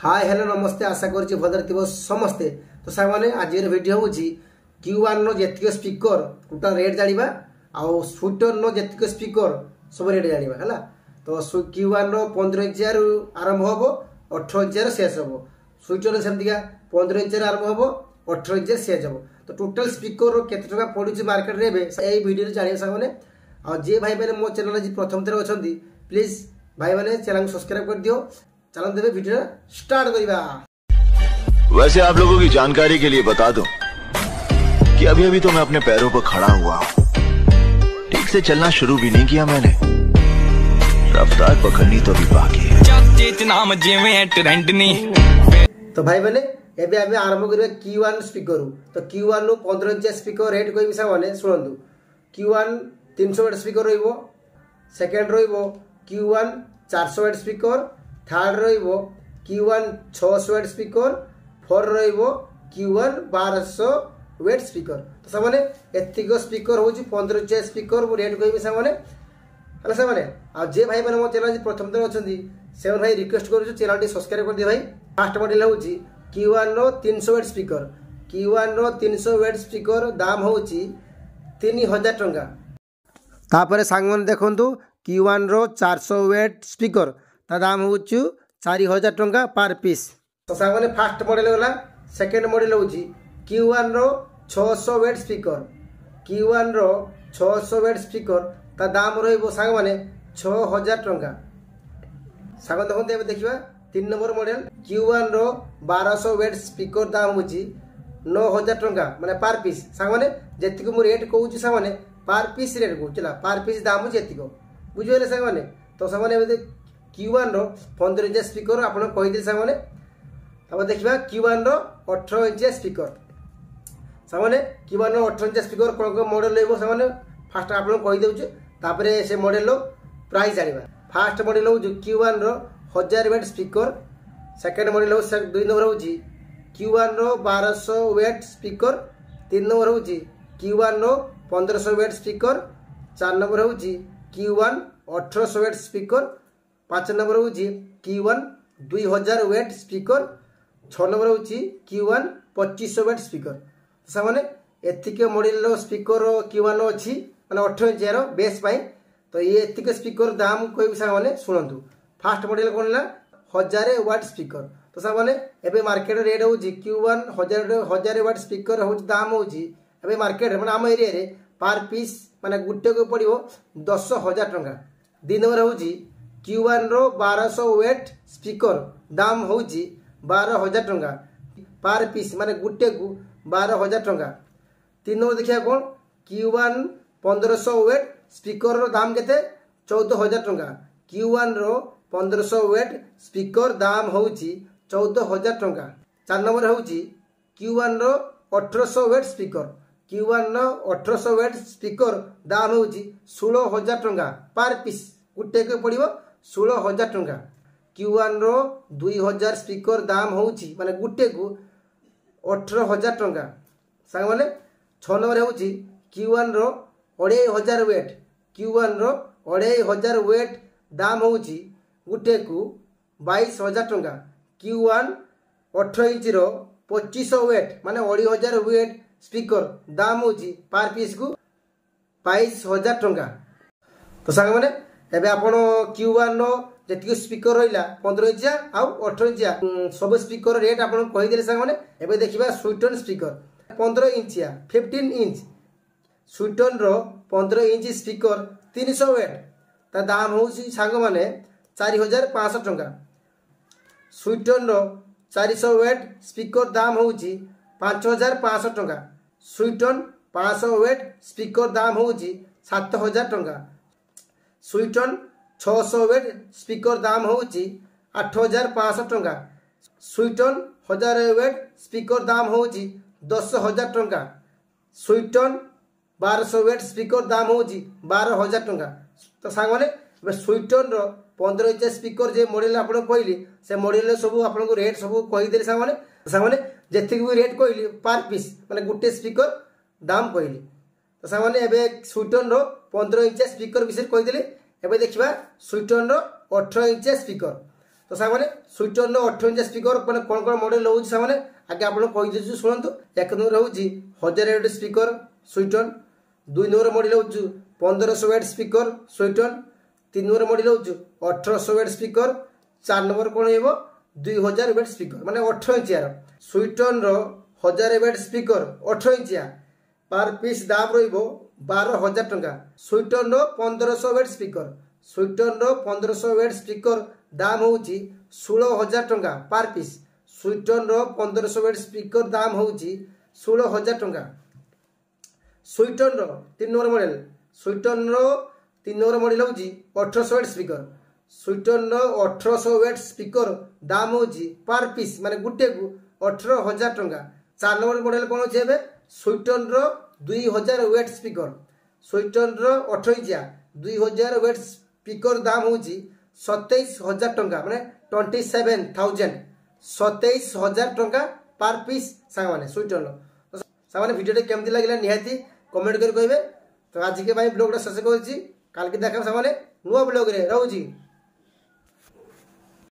Hi hello नमस्ते आशा करुच्ची भद्र थी समस्ते। तो सांग आज वीडियो हूँ Q1 नो जी स्पीकर टोटाल रेट जाना आउ स्कूटर नो जी स्पीकर सब रेट जाना है। तो Q1 रो 15 इंच आरंभ हम 18 इंच शेष हम। स्कूटर सेमतिका 15 इंच आरंभ हम 18 इंच शेष हम। तो टोटाल स्पीकर केते टका पड़ुछि मार्केट रे ए वीडियो जानिए सांग आ जे भाई मैंने मो चैनल आज प्रथम थर अच्छा प्लीज भाई मैंने चैनल को सब्सक्राइब कर दियो। चलो देवे वीडियो स्टार्ट करिबा। वैसे आप लोगों की जानकारी के लिए बता दूं कि अभी अभी तो मैं अपने पैरों पर खड़ा हुआ हूं। ठीक से चलना शुरू भी नहीं किया मैंने, रफ्तार पकड़नी तो अभी बाकी है। तो भाई मैंने एबे आमे आरंभ करिबा Q1 स्पीकर। तो Q1 नु 15 इंच स्पीकर रेट कोइ मिसा माने सुनंदु। Q1 300 वाट स्पीकर रहिबो, सेकंड रहिबो Q1 400 वाट स्पीकर, थर्ड रहिबो Q1 600 वाट स्पीकर, फोर रहिबो Q1 1200 वाट स्पीकर। तो सामाने एतिको स्पीकर होची 15 इंच स्पीकर मु रेट कोइ मिसा माने हला सामाने आ जे भाई माने मो चैनल प्रथम तर अछंती सेवन भाई रिक्वेस्ट करू चैनल टी सब्सक्राइब कर दे भाई। फर्स्ट मॉडल होची Q1 रो 300 वाट स्पीकर। Q1 रो 300 वाट स्पीकर दाम होची 3000 टंका। तापरे सांगमन देखंतु Q1 रो 400 वाट स्पीकर ता दाम होची 4000 टंका पर पीस। तो सांगमने फर्स्ट मॉडल होला। सेकंड मॉडल होची Q1 रो 600 वाट स्पीकर। Q1 रो 600 वाट स्पीकर ता दाम रहइबो सांगमने 6000 टंका। सांग देखंतु एबे देखिबा 3 नंबर मॉडल Q1 रो 1200 वाट स्पीकर दाम होची 9000 टंका माने पर पीस। सांगमने जेतिको मु रेट कहूची सांगमने पर पीस रेट को चला पर पीस दाम जेतिको बुझिले सांगमने। तो सांगमने एबे Q1 रो 15 इंच स्पीकर आपण कहि दिल सांगमने। अब देखिबा Q1 रो 18 इंच स्पीकर। सांगमने Q1 रो 18 इंच स्पीकर कोन मॉडल लेबो सांगमने फर्स्ट आपण कहि देउचे तापरे से मॉडल रो प्राइस जानिबा। फर्स्ट मॉडल हो Q1 रो 1000 वाट स्पीकर। सेकंड मॉडल हो 2 नंबर हो Q1 रो 1200 वाट स्पीकर। 3 नंबर हो Q1 रो 1500 वाट स्पीकर। 4 नंबर हो Q1 1800 वाट स्पीकर। 5 नंबर हो Q1 2000 वाट स्पीकर। 6 नंबर हो Q1 2500 वाट स्पीकर। सामाने एतिके मॉडल रो स्पीकर Q1 अछि माने 18 इंच रो बेस पाई। तो ये एतिके स्पीकर दाम कोइ भी सामाने सुनंतु। फर्स्ट मॉडल कोनला 1000 वाट स्पीकर। तो सामाने एबे मार्केट रेट हो Q1 1000 वाट स्पीकर हो दाम हो एबे मार्केट माने हम एरिया रे पर पीस माने गुटे को पड़िबो 10000 टंका। 2 नंबर हो Q1 रो 1200 वाट स्पीकर दाम हो 12000 टंका पर पीस माने गुटे को 12000 टंका। 3 नंबर देखिया कोन Q1 1500 वाट स्पीकर रो दाम केते 14000 टंका। Q1 रो 1500 वाट स्पीकर दाम हो 14000 टंका। 4 नंबर हो Q1 रो 1800 वाट स्पीकर। Q1 रो 1800 वाट स्पीकर दाम हो 16000 टंका पर पीस गुटे को पड़िबो 16000 टंका। Q1 रो 2000 स्पीकर दाम हो माने गुटे को 18000 टंका। सांग माने 6 नंबर हो Q1 रो 2500 वाट। Q1 रो 2500 वाट दाम हो गुटे को 22000 टंका। Q1 18 इंच रो 2500 वाट माने 2500 वाट स्पीकर दाम हो पर पीस को 22000 टंका। तो सांग माने एबे आपण Q1 नो जेतिक स्पीकर रहिला 15 इंच आ 18 इंच सब स्पीकर रेट आपण कहि देले सांग माने। एबे देखिबा स्वीटन स्पीकर 15 इंच 15 इंच स्वीटन रो 15 इंच स्पीकर 300 वाट ता दाम हो सांग माने 4500 टंका। स्वीटन रो 400 वाट स्पीकर दाम हो 5500 टंका। स्वीटन 500 वाट स्पीकर दाम हो 7000 टंका। स्वीटन 600 वाट स्पीकर दाम हो 8500 टंका। स्वीटन 1000 वाट स्पीकर दाम हो 10000 टंका। स्वीटन 1200 वाट स्पीकर दाम हो 12000 टंका। तो सांग माने स्वीटन रो 15 इंच स्पीकर जे मॉडल आपण कहली से मॉडल सब आपन को रेट सब कहि देले सांग माने जेतिक भी रेट कहली पर पीस माने गुटे स्पीकर दाम कहली। तो सांग माने एबे स्वीटन रो 15 इंच स्पीकर विषय कहि देले। एबे देखिबा स्वीटन रो 18 इंच स्पीकर। तो सामने स्वीटन 18 इंच स्पीकर मैंने कौन कौन मॉडल रोचे सामने आगे आपको कहीदे शुणु। एक नंबर रोचे 1000 वाट स्पीकर स्वीटन, 2 नंबर मॉडल हो 1500 वाट स्पीकर स्वीटन, 3 नंबर मॉडल हो 1800 वाट स्पीकर, 4 नंबर कौन हो 2000 वाट स्पीकर माने 18 इंच यार स्वीटन 1000 वाट स्पीकर 18 इंच पर पीस दाम रो 12,000 टंका। स्वीटन 1500 वाट स्पीकर स्वीटन 1500 वाट स्पीकर दाम हूँ 16,000 टंका पर पीस। स्वीटन 1500 वाट स्पीकर दाम हूँ 16,000 टंका। स्वीटन 3 नंबर मॉडल स्वीटन 3 नंबर मॉडल हूँ 1800 वाट स्पीकर स्वीटन 1800 वाट स्पीकर दाम हूँ पर पीस माने गुटे को 18,000 टंका। 4 नंबर मॉडल कौन अच्छे स्वीटन 2000 वाट स्पीकर स्वीटन 18 इंच 2000 वाट स्पीकर दाम हूँ 27,000 टंका माने 27,000 27,000 टंका पर पीस सांग स्वीटन। सांग भिडियो केमती लगे निहाती कमेंट कर कहे। तो आज के ब्लॉग शेष कर देखा सांग नुआ ब्लॉग रे रोची।